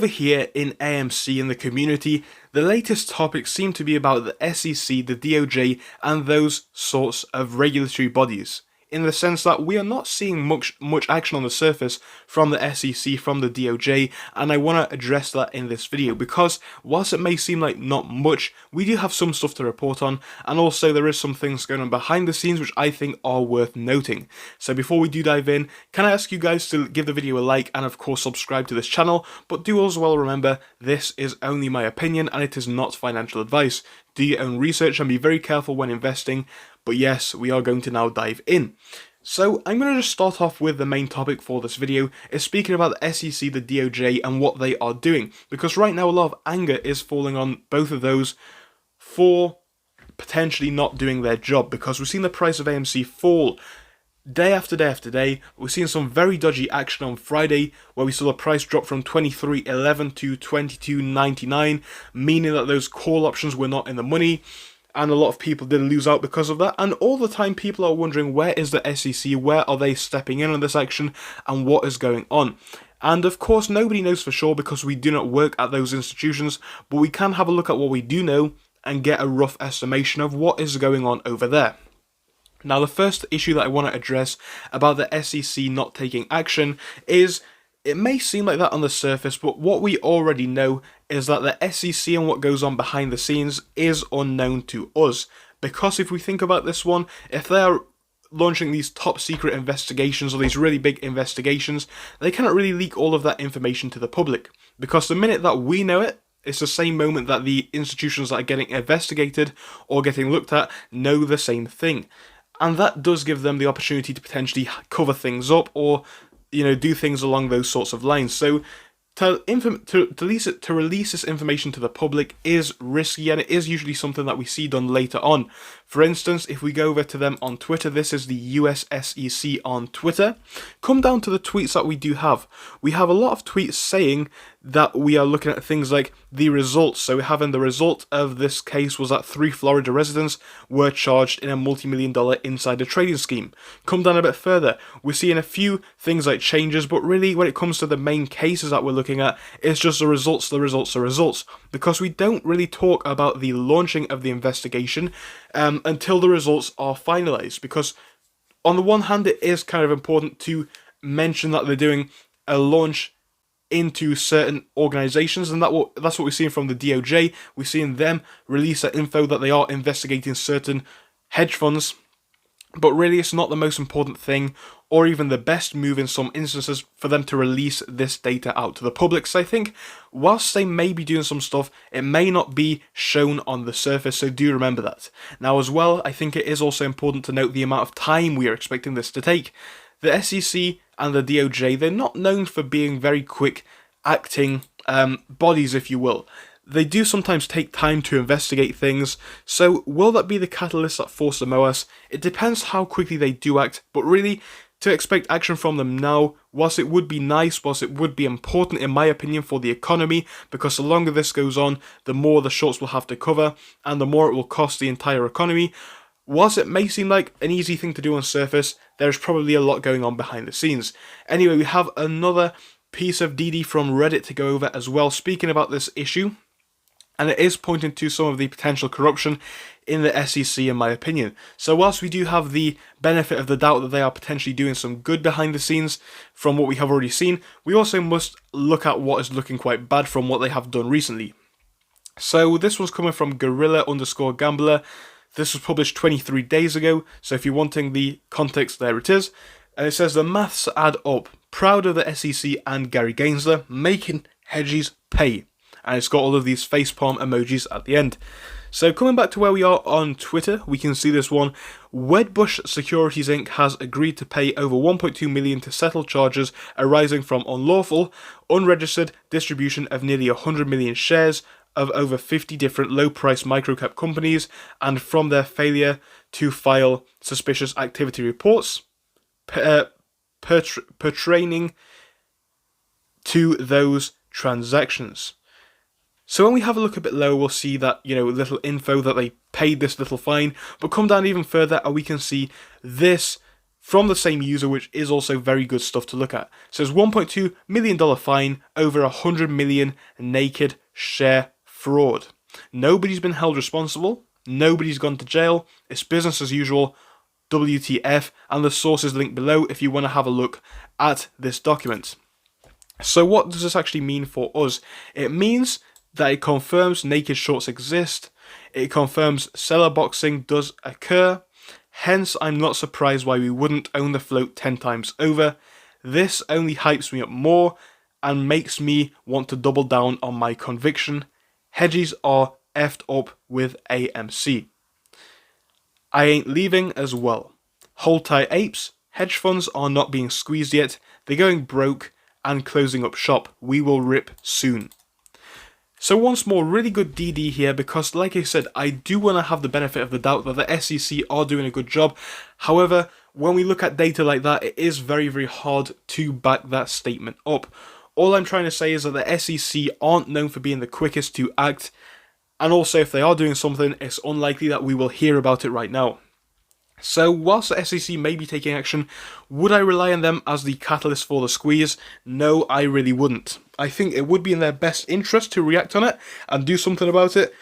over here in AMC in the community, the latest topics seem to be about the SEC, the DOJ, and those sorts of regulatory bodies, in the sense that we are not seeing much action on the surface from the SEC, from the DOJ, and I want to address that in this video, because whilst it may seem like not much, we do have some stuff to report on, and also there is some things going on behind the scenes which I think are worth noting. So before we do dive in, can I ask you guys to give the video a like, and of course subscribe to this channel, but do as well remember, this is only my opinion, and it is not financial advice. Do your own research and be very careful when investing. But yes, we are going to now dive in. So I'm going to just start off with the main topic for this video, is speaking about the SEC, the DOJ, and what they are doing. Because right now a lot of anger is falling on both of those for potentially not doing their job. Because we've seen the price of AMC fall day after day after day. We've seen some very dodgy action on Friday, where we saw the price drop from $23.11 to $22.99, meaning that those call options were not in the money. And a lot of people did lose out because of that, and all the time people are wondering, where is the SEC, where are they stepping in on this action, and what is going on? And of course nobody knows for sure because we do not work at those institutions, but we can have a look at what we do know and get a rough estimation of what is going on over there. Now the first issue that I want to address about the SEC not taking action is, it may seem like that on the surface, but what we already know is that the SEC and what goes on behind the scenes is unknown to us. Because if we think about this one, if they are launching these top secret investigations or these really big investigations, they cannot really leak all of that information to the public. Because the minute that we know it, it's the same moment that the institutions that are getting investigated or getting looked at know the same thing. And that does give them the opportunity to potentially cover things up or, you know, do things along those sorts of lines. So to release this information to the public is risky, and it is usually something that we see done later on. For instance, if we go over to them on Twitter, this is the US SEC on Twitter. Come down to the tweets that we do have. We have a lot of tweets saying that we are looking at things like the results. So we're having the result of this case was that 3 Florida residents were charged in a multi-million-dollar insider trading scheme. Come down a bit further, we're seeing a few things like changes, but really when it comes to the main cases that we're looking at, it's just the results, because we don't really talk about the launching of the investigation until the results are finalized. Because on the one hand, it is kind of important to mention that they're doing a launch into certain organizations, and that's what we're seeing from the DOJ. We're seeing them release that info that they are investigating certain hedge funds, but really it's not the most important thing, or even the best move in some instances, for them to release this data out to the public. So I think whilst they may be doing some stuff, it may not be shown on the surface, so do remember that. Now as well, I think it is also important to note the amount of time we are expecting this to take. The SEC and the DOJ, they're not known for being very quick acting bodies, if you will. They do sometimes take time to investigate things, so will that be the catalyst that forces the MOAS? It depends how quickly they do act, but really, to expect action from them now, whilst it would be nice, whilst it would be important in my opinion for the economy, because the longer this goes on, the more the shorts will have to cover, and the more it will cost the entire economy. Whilst it may seem like an easy thing to do on surface, there's probably a lot going on behind the scenes. Anyway, we have another piece of DD from Reddit to go over as well, speaking about this issue, and it is pointing to some of the potential corruption in the SEC in my opinion. So whilst we do have the benefit of the doubt that they are potentially doing some good behind the scenes from what we have already seen, we also must look at what is looking quite bad from what they have done recently. So this was coming from Gorilla_Gambler. This was published 23 days ago, so if you're wanting the context, there it is. And it says, the maths add up. Proud of the SEC and Gary Gensler making hedgies pay. And it's got all of these facepalm emojis at the end. So coming back to where we are on Twitter, we can see this one. Wedbush Securities Inc. has agreed to pay over $1.2 million to settle charges arising from unlawful, unregistered distribution of nearly 100 million shares of over 50 different low-price microcap companies, and from their failure to file suspicious activity reports pertaining to those transactions. So when we have a look a bit lower, we'll see that, you know, little info that they paid this little fine, but come down even further and we can see this from the same user, which is also very good stuff to look at. It says $1.2 million fine over 100 million naked share fraud. Nobody's been held responsible. Nobody's gone to jail. It's business as usual. WTF, and the source is linked below if you want to have a look at this document. So what does this actually mean for us? It means that it confirms naked shorts exist. It confirms seller boxing does occur. Hence, I'm not surprised why we wouldn't own the float 10 times over. This only hypes me up more and makes me want to double down on my conviction. Hedgies are effed up with AMC. I ain't leaving as well. Hold tight, apes. Hedge funds are not being squeezed yet. They're going broke and closing up shop. We will rip soon. So once more, really good DD here, because like I said, I do want to have the benefit of the doubt that the SEC are doing a good job. However, when we look at data like that, it is very, very hard to back that statement up. All I'm trying to say is that the SEC aren't known for being the quickest to act, and also if they are doing something, it's unlikely that we will hear about it right now. So whilst the SEC may be taking action, would I rely on them as the catalyst for the squeeze? No, I really wouldn't. I think it would be in their best interest to react on it and do something about it,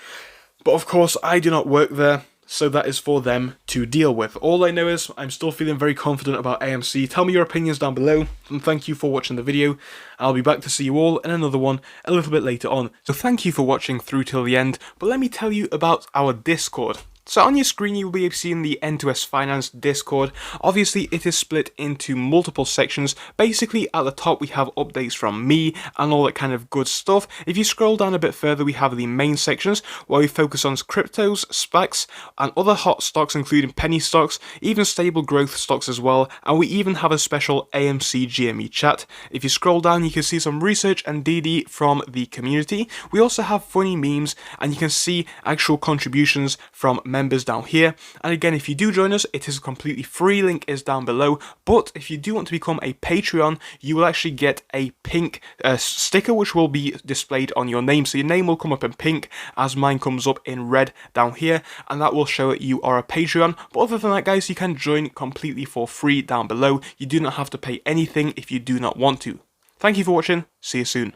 but of course I do not work there, so that is for them to deal with. All I know is I'm still feeling very confident about AMC. Tell me your opinions down below, and thank you for watching the video. I'll be back to see you all in another one a little bit later on. So thank you for watching through till the end, but let me tell you about our Discord. So on your screen you will be seeing the N2S Finance Discord. Obviously it is split into multiple sections. Basically at the top we have updates from me and all that kind of good stuff. If you scroll down a bit further we have the main sections where we focus on cryptos, SPACs and other hot stocks including penny stocks, even stable growth stocks as well, and we even have a special AMC GME chat. If you scroll down you can see some research and DD from the community. We also have funny memes and you can see actual contributions from members down here. And again, if you do join us, it is completely free, link is down below. But if you do want to become a Patreon, you will actually get a pink sticker which will be displayed on your name. So your name will come up in pink as mine comes up in red down here, and that will show that you are a Patreon. But other than that guys, you can join completely for free down below. You do not have to pay anything if you do not want to. Thank you for watching, see you soon.